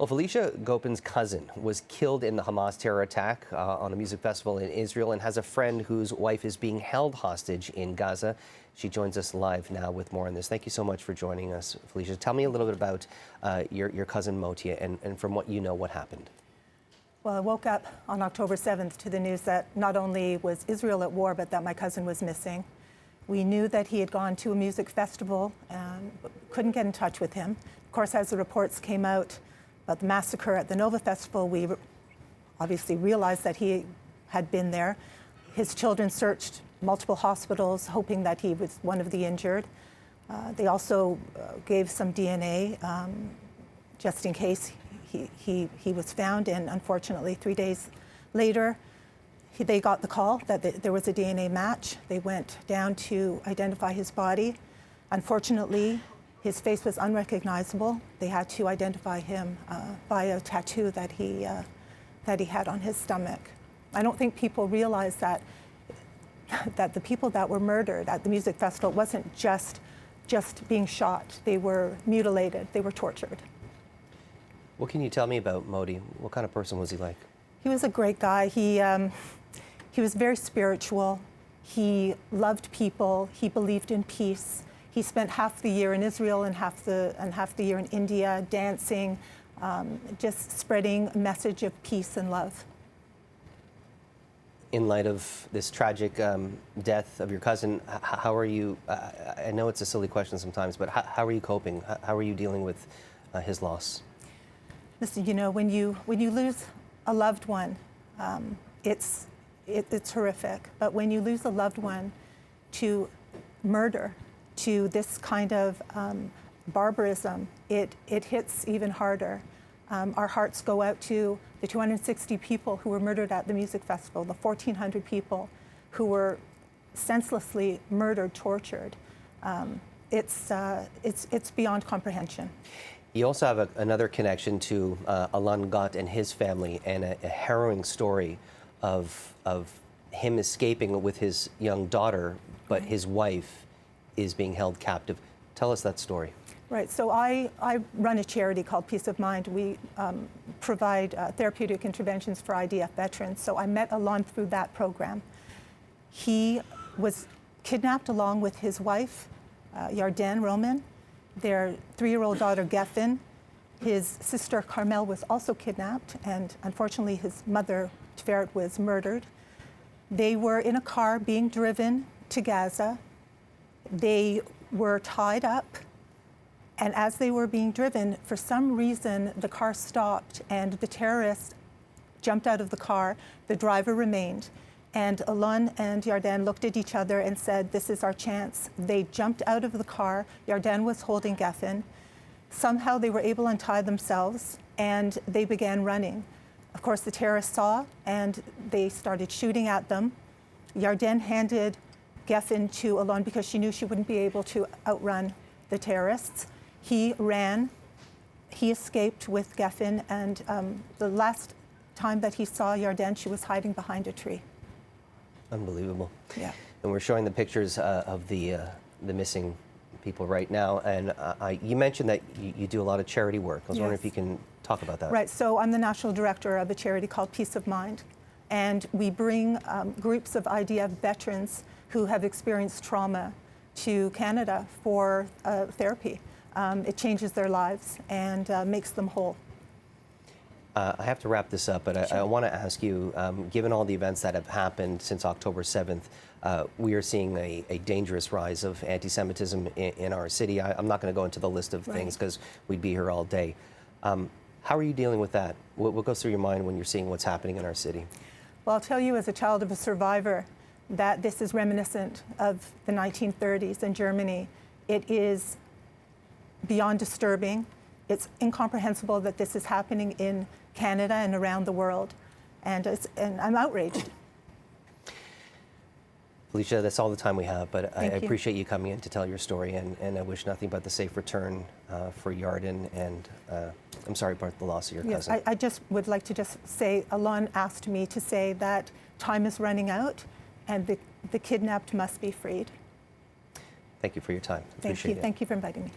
Well, Felicia Gopin's cousin was killed in the Hamas terror attack on a music festival in Israel and has a friend whose wife is being held hostage in Gaza. She joins us live now with more on this. Thank you so much for joining us, Felicia. Tell me a little bit about your cousin Motti and from what you know, what happened. Well, I woke up on October 7th to the news that not only was Israel at war, but that my cousin was missing. We knew that he had gone to a music festival and couldn't get in touch with him. Of course, as the reports came out about the massacre at the Nova Festival, we obviously realized that he had been there. His children searched multiple hospitals, hoping that he was one of the injured. They also gave some DNA just in case he was found, and unfortunately 3 days later they got the call that there was a DNA match. They went down to identify his body. Unfortunately, his face was unrecognizable. They had to identify him by a tattoo that he had on his stomach. I don't think people realize that the people that were murdered at the music festival wasn't just being shot. They were mutilated. They were tortured. What can you tell me about Motti? What kind of person was he like? He was a great guy. He was very spiritual. He loved people. He believed in peace. He spent half the year in Israel and half the year in India dancing, just spreading a message of peace and love. In light of this tragic death of your cousin, how are you, I know it's a silly question sometimes, but how are you coping? How are you dealing with his loss? Listen, you know, when you lose a loved one, it's horrific. But when you lose a loved one to murder, to this kind of barbarism, it hits even harder. Our hearts go out to the 260 people who were murdered at the music festival, the 1,400 people who were senselessly murdered, tortured. It's beyond comprehension. You also have another connection to Alon Gott and his family, and a harrowing story of him escaping with his young daughter, but his wife is being held captive. Tell us that story. Right, so I run a charity called Peace of Mind. We provide therapeutic interventions for IDF veterans. So I met Alon through that program. He was kidnapped along with his wife, Yarden Roman, their 3-year-old daughter, Geffen. His sister, Carmel, was also kidnapped, and unfortunately his mother, Tferet, was murdered. They were in a car being driven to Gaza. They were tied up, and as they were being driven, for some reason, the car stopped and the terrorists jumped out of the car. The driver remained. And Alon and Yarden looked at each other and said, "This is our chance." They jumped out of the car. Yarden was holding Geffen. Somehow they were able to untie themselves, and they began running. Of course, the terrorists saw, and they started shooting at them. Yarden handed Geffen to Alon because she knew she wouldn't be able to outrun the terrorists. He ran. He escaped with Geffen, and the last time that he saw Yarden, she was hiding behind a tree. Unbelievable. Yeah. And we're showing the pictures of the missing people right now. And you mentioned that you do a lot of charity work. I was wondering if you can talk about that. Right. So I'm the national director of a charity called Peace of Mind. And we bring groups of IDF veterans who have experienced trauma to Canada for therapy. It changes their lives and makes them whole. I have to wrap this up, but I want to ask you, given all the events that have happened since October 7th, we are seeing a dangerous rise of anti-Semitism in our city. I'm not going to go into the list of things because we'd be here all day. How are you dealing with that? What goes through your mind when you're seeing what's happening in our city? Well, I'll tell you as a child of a survivor that this is reminiscent of the 1930s in Germany. It is beyond disturbing. It's incomprehensible that this is happening in Canada and around the world, and I'm outraged. Felicia, that's all the time we have, but I appreciate you coming in to tell your story, and I wish nothing but the safe return for Yarden, and I'm sorry about the loss of your cousin. I just would like to just say, Alon asked me to say that time is running out, and the kidnapped must be freed. Thank you for your time. Thank you. Thank you for inviting me.